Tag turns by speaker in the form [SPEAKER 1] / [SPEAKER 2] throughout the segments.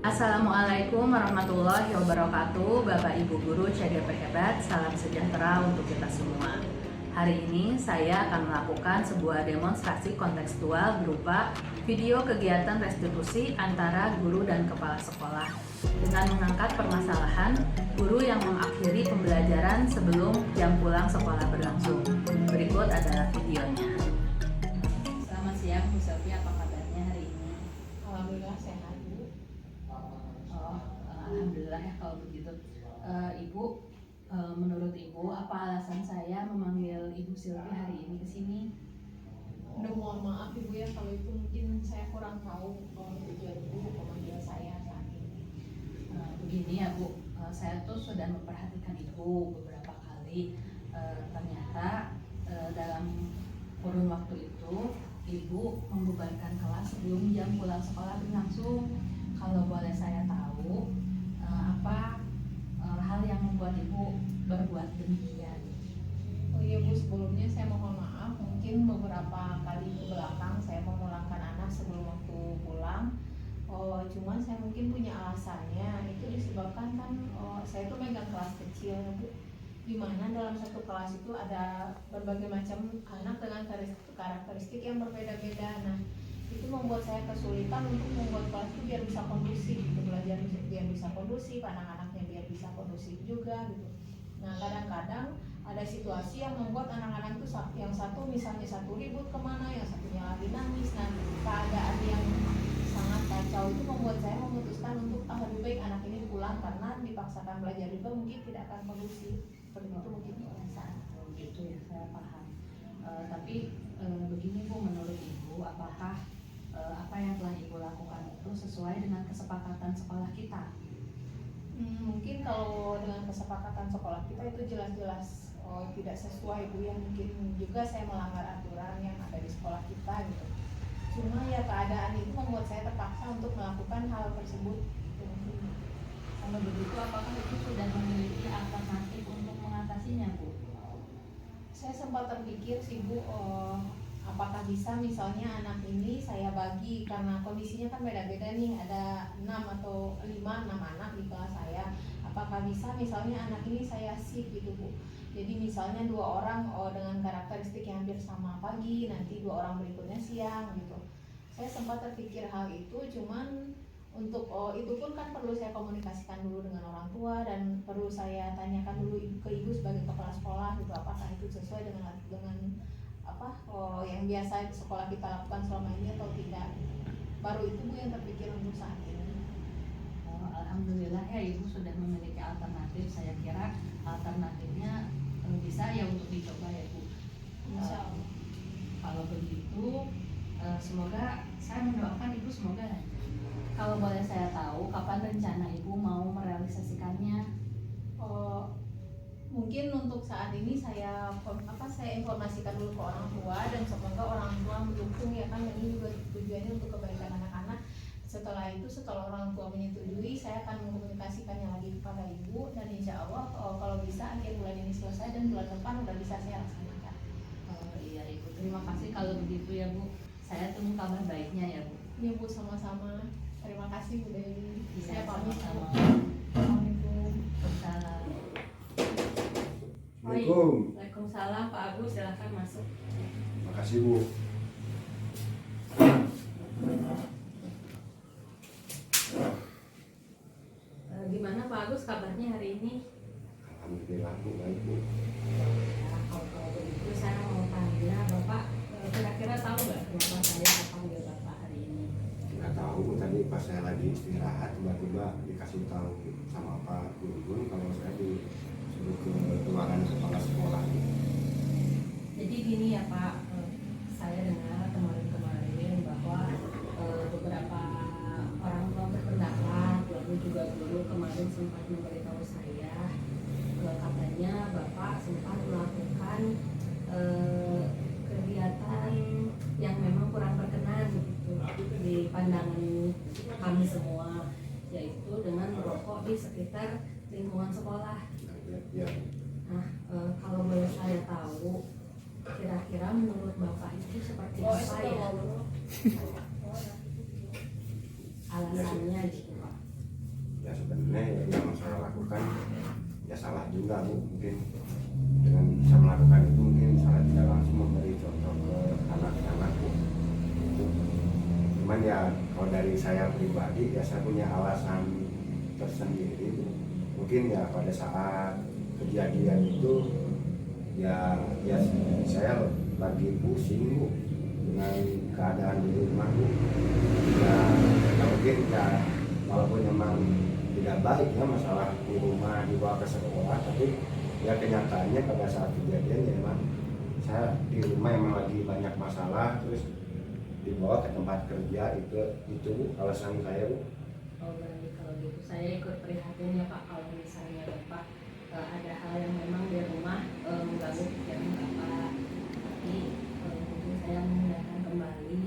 [SPEAKER 1] Assalamualaikum warahmatullahi wabarakatuh. Bapak Ibu Guru CDP hebat, salam sejahtera untuk kita semua. Hari ini saya akan melakukan sebuah demonstrasi kontekstual berupa video kegiatan restitusi antara guru dan kepala sekolah dengan mengangkat permasalahan guru yang mengakhiri pembelajaran sebelum jam pulang sekolah berlangsung. Berikut adalah videonya. Selamat siang Bu Selvi, apa kabarnya hari ini?
[SPEAKER 2] Alhamdulillah sehat, Bu.
[SPEAKER 1] Alhamdulillah ya kalau begitu. Ibu, menurut Ibu apa alasan saya memanggil Ibu Silvi hari ini ke sini?
[SPEAKER 2] Mohon maaf Ibu ya kalau itu mungkin saya kurang tahu tujuan Ibu memanggil saya saat ini.
[SPEAKER 1] Begini ya Bu, saya tuh sudah memperhatikan Ibu beberapa kali. Ternyata dalam kurun waktu itu Ibu membubarkan kelas sebelum jam pulang sekolah berlangsung. Kalau boleh saya tahu apa hal yang membuat Ibu berbuat demikian?
[SPEAKER 2] Oh iya Bu, sebelumnya saya mohon maaf, mungkin beberapa kali ke belakang saya memulangkan anak sebelum waktu pulang. Cuman saya mungkin punya alasannya, itu disebabkan kan saya tuh megang kelas kecil ya Bu, dimana dalam satu kelas itu ada berbagai macam anak dengan karakteristik yang berbeda-beda. Nah, itu membuat saya kesulitan untuk membuat kelas itu biar bisa kondusif, gitu, belajar biar bisa kondusif, anak-anaknya biar bisa kondusif juga gitu. Nah, kadang-kadang ada situasi yang membuat anak-anak itu yang satu misalnya satu ribut kemana, yang satunya lagi nangis. Nah, keadaan yang sangat kacau itu membuat saya memutuskan untuk lebih baik anak ini pulang karena dipaksakan belajar juga mungkin tidak akan kondusif. Seperti itu mungkin alasan.
[SPEAKER 1] Gitu ya, saya paham. Tapi begini Bu, menurut Ibu apakah apa yang telah Ibu lakukan itu sesuai dengan kesepakatan sekolah kita?
[SPEAKER 2] Mungkin kalau dengan kesepakatan sekolah kita itu jelas-jelas tidak sesuai Bu, yang mungkin juga saya melanggar aturan yang ada di sekolah kita gitu. Cuma ya keadaan itu membuat saya terpaksa untuk melakukan hal tersebut.
[SPEAKER 1] Kalau begitu apakah Ibu sudah memiliki alternatif untuk mengatasinya Bu?
[SPEAKER 2] Saya sempat terpikir sih Bu, apakah bisa misalnya anak ini saya bagi, karena kondisinya kan beda-beda nih, ada 6 atau 5, 6 anak di kelas saya. Apakah bisa misalnya anak ini saya shift gitu Bu, jadi misalnya 2 orang dengan karakteristik yang hampir sama pagi, nanti 2 orang berikutnya siang gitu. Saya sempat terpikir hal itu, cuman untuk itu pun kan perlu saya komunikasikan dulu dengan orang tua dan perlu saya tanyakan dulu ke ibu sebagai kepala sekolah gitu, apakah itu sesuai dengan apa yang biasa sekolah kita lakukan selama ini atau tidak. Baru itu Bu yang terpikir untuk saat ini.
[SPEAKER 1] Alhamdulillah ya Ibu sudah memiliki alternatif. Saya kira alternatifnya bisa ya untuk dicoba ya Bu.
[SPEAKER 2] Insya Allah.
[SPEAKER 1] Kalau begitu semoga, saya mendoakan Ibu semoga lancar. Kalau boleh saya tahu kapan rencana Ibu mau merealisasikannya?
[SPEAKER 2] Mungkin untuk saat ini saya informasikan dulu ke orang tua dan semoga orang tua mendukung ya kan, ini juga tujuannya untuk kebaikan anak-anak. Setelah itu, setelah orang tua menyetujui, saya akan mengkomunikasikannya lagi kepada Ibu dan insya Allah kalau bisa akhir bulan ini selesai dan bulan depan udah bisa saya laksanakan.
[SPEAKER 1] Iya Ibu, terima kasih kalau begitu ya Bu. Saya tunggu kabar baiknya ya Bu.
[SPEAKER 2] Iya Bu, sama-sama. Terima kasih Bu Dewi. Saya pamit.
[SPEAKER 1] Sama-sama.
[SPEAKER 2] Assalamualaikum.
[SPEAKER 1] Waalaikumsalam Pak Agus, silakan masuk.
[SPEAKER 3] Terima kasih Bu.
[SPEAKER 1] Gimana Pak Agus kabarnya hari ini?
[SPEAKER 3] Alhamdulillah Bu, baik Bu.
[SPEAKER 1] Ya, kalau begitu saya mau tanya Bapak, kira-kira tahu nggak kenapa saya panggil Bapak hari ini?
[SPEAKER 3] Nggak tahu Bu, tadi pas saya lagi istirahat tiba-tiba dikasih tahu sama Pak Guru kalau saya disuruh ke ruangan kepala sekolah.
[SPEAKER 1] Jadi gini ya Pak, saya dengar kemarin-kemarin bahwa beberapa orang tua berpendapat, lalu juga guru kemarin sempat memberitahu saya, katanya Bapak sempat melakukan kegiatan yang memang kurang berkenan gitu di pandangan kami semua, yaitu dengan merokok di sekitar lingkungan sekolah.
[SPEAKER 3] Ya.
[SPEAKER 1] Nah, kalau boleh saya tahu, kira-kira menurut Bapak itu seperti apa ya? Alasannya gitu Pak.
[SPEAKER 3] juga Bu, mungkin dengan bisa melakukan itu mungkin saya tidak langsung memberi contoh ke anak-anak Bu. Itu. Cuman ya kalau dari saya pribadi ya saya punya alasan tersendiri Bu. Mungkin ya pada saat kejadian itu ya saya lagi pusing Bu dengan keadaan di rumah Bu. Ya mungkin ya walaupun memang tidak baik ya masalah di rumah dibawa ke sekolah, tapi ya kenyataannya pada saat kejadian ya memang saya di rumah emang lagi banyak masalah, terus dibawa ke tempat kerja itu Bu, alasan saya Bu.
[SPEAKER 1] Oh baik, kalau gitu saya ikut prihatin ya Pak, kalau misalnya Bapak ada hal yang memang di rumah mengganggu pikiran Bapak, tapi mungkin saya menggunakan kembali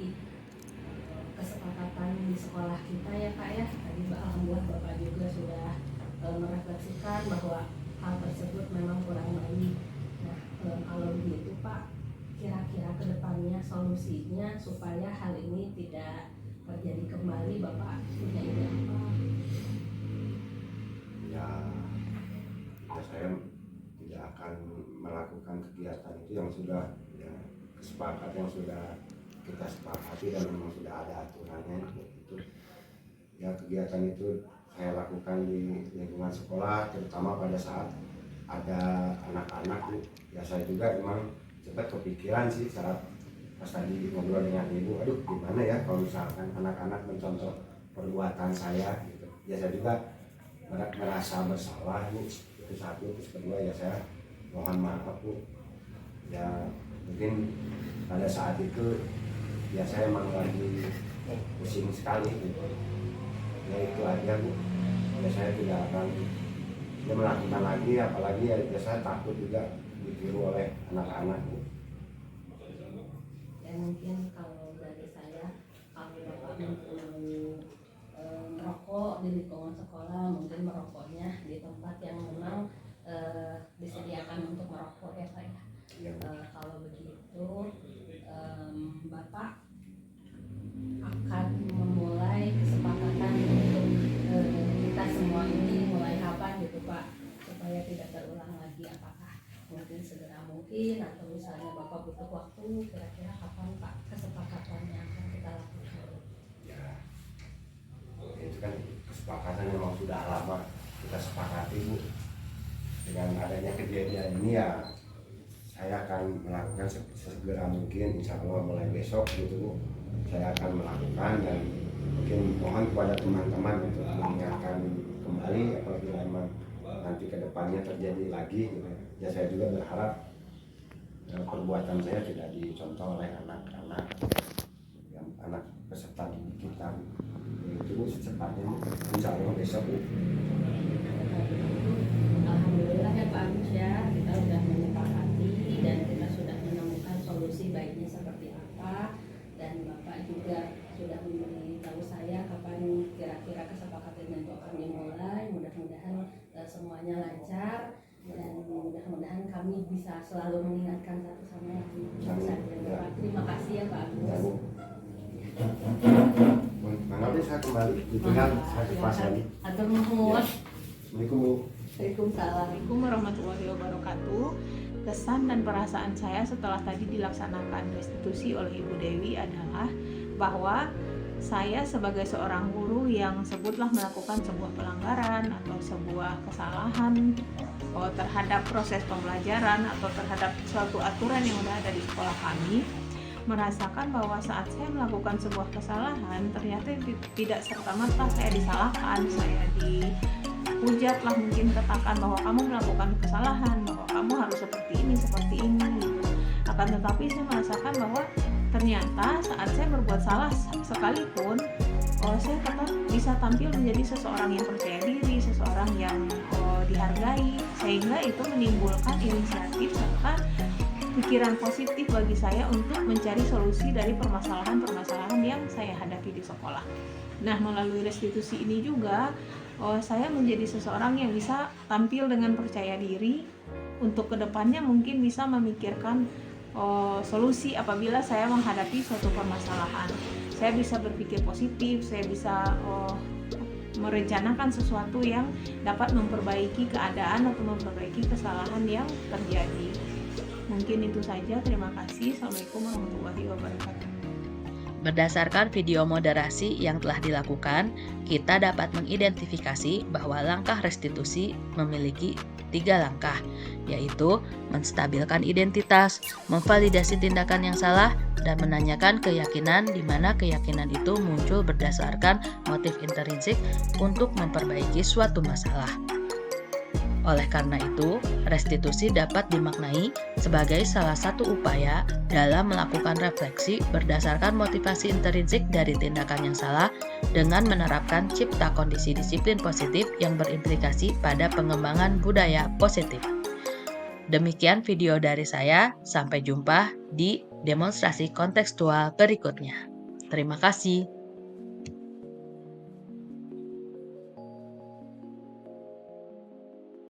[SPEAKER 1] kesepakatan di sekolah kita ya Pak ya. Tadi alhamdulillah Bapak juga sudah merefleksikan bahwa hal tersebut memang kurang baik. Nah kalau begitu Pak, kira-kira kedepannya solusinya supaya hal ini tidak terjadi kembali, Bapak punya ide apa?
[SPEAKER 3] Ya saya tidak akan melakukan kegiatan itu yang sudah ya, kesepakatan yang sudah kita sepakati dan memang sudah ada aturannya itu. Ya kegiatan itu saya lakukan di lingkungan sekolah, terutama pada saat ada anak-anak Bu. Ya saya juga memang cepat kepikiran sih saat pas tadi ngobrol dengan ibu, aduh gimana ya kalau misalkan anak-anak mencontoh perbuatan saya gitu. Ya saya juga merasa bersalah Bu, itu satu. Terus kedua ya saya mohon maaf Bu. Ya mungkin pada saat itu ya saya emang lagi pusing sekali gitu. Ya itu aja Bu. Ya saya tidak akan melakukan lagi, apalagi ya saya takut juga ditiru oleh anak-anak Bu.
[SPEAKER 1] Ya mungkin kalau dari saya, kalau Bapak mau merokok di lingkungan sekolah, mungkin merokoknya di tempat yang memang disediakan untuk merokok ya Pak ya.
[SPEAKER 3] Ya.
[SPEAKER 1] Kalau begitu Bapak akan memulai kesepakatan untuk kita semua ini mulai kapan gitu Pak, supaya tidak terulang lagi. Apakah mungkin segera mungkin atau misalnya Bapak butuh waktu, kira-kira kapan Pak kesepakatannya akan kita lakukan?
[SPEAKER 3] Ya itu kan kesepakatan yang memang sudah lama kita sepakati Bu. Dengan adanya kejadian ini ya saya akan melakukan segera mungkin, insya Allah mulai besok gitu Bu. Saya akan melakukan dan mungkin mohon kepada teman-teman untuk mengingatkan kembali apabila memang nanti kedepannya terjadi lagi gitu. Ya saya juga berharap perbuatan saya tidak dicontoh oleh anak-anak yang anak peserta didik kita. Itu Bu, secepatnya insya Allah besok Bu.
[SPEAKER 1] Alhamdulillah ya Pak Agus ya, kita sudah menyepakati dan kita sudah menemukan solusi baiknya seperti apa, dan Bapak juga sudah memberitahu saya kapan kira-kira kesepakatan itu akan dimulai. Mudah-mudahan semuanya lancar dan mudah-mudahan kami bisa selalu mengingatkan satu sama lain. Bapak, terima kasih ya Pak Agus.
[SPEAKER 3] Nanti saya kembali, ditinggal saya kelas lagi.
[SPEAKER 1] Atur nuhun.
[SPEAKER 3] Assalamualaikum Bu.
[SPEAKER 1] Waalaikumsalam.
[SPEAKER 2] Assalamualaikum warahmatullahi wabarakatuh. Kesan dan perasaan saya setelah tadi dilaksanakan restitusi oleh Ibu Dewi adalah bahwa saya sebagai seorang guru yang sebutlah melakukan sebuah pelanggaran atau sebuah kesalahan terhadap proses pembelajaran atau terhadap suatu aturan yang sudah ada di sekolah kami, merasakan bahwa saat saya melakukan sebuah kesalahan ternyata tidak serta-merta saya disalahkan, saya dihujatlah, mungkin katakan bahwa kamu melakukan kesalahan, bahwa kamu harus seperti ini gitu. Akan tetapi saya merasakan bahwa ternyata saat saya berbuat salah sekalipun, saya tetap bisa tampil menjadi seseorang yang percaya diri, seseorang yang dihargai, sehingga itu menimbulkan inisiatif serta pikiran positif bagi saya untuk mencari solusi dari permasalahan-permasalahan yang saya hadapi di sekolah. Nah, melalui restitusi ini juga saya menjadi seseorang yang bisa tampil dengan percaya diri untuk kedepannya mungkin bisa memikirkan solusi apabila saya menghadapi suatu permasalahan. Saya bisa berpikir positif, saya bisa merencanakan sesuatu yang dapat memperbaiki keadaan atau memperbaiki kesalahan yang terjadi. Mungkin itu saja. Terima kasih. Assalamualaikum warahmatullahi wabarakatuh.
[SPEAKER 1] Berdasarkan video moderasi yang telah dilakukan, kita dapat mengidentifikasi bahwa langkah restitusi memiliki 3 langkah, yaitu menstabilkan identitas, memvalidasi tindakan yang salah, dan menanyakan keyakinan di mana keyakinan itu muncul berdasarkan motif intrinsik untuk memperbaiki suatu masalah. Oleh karena itu, restitusi dapat dimaknai sebagai salah satu upaya dalam melakukan refleksi berdasarkan motivasi intrinsik dari tindakan yang salah dengan menerapkan cipta kondisi disiplin positif yang berimplikasi pada pengembangan budaya positif. Demikian video dari saya, sampai jumpa di demonstrasi kontekstual berikutnya. Terima kasih.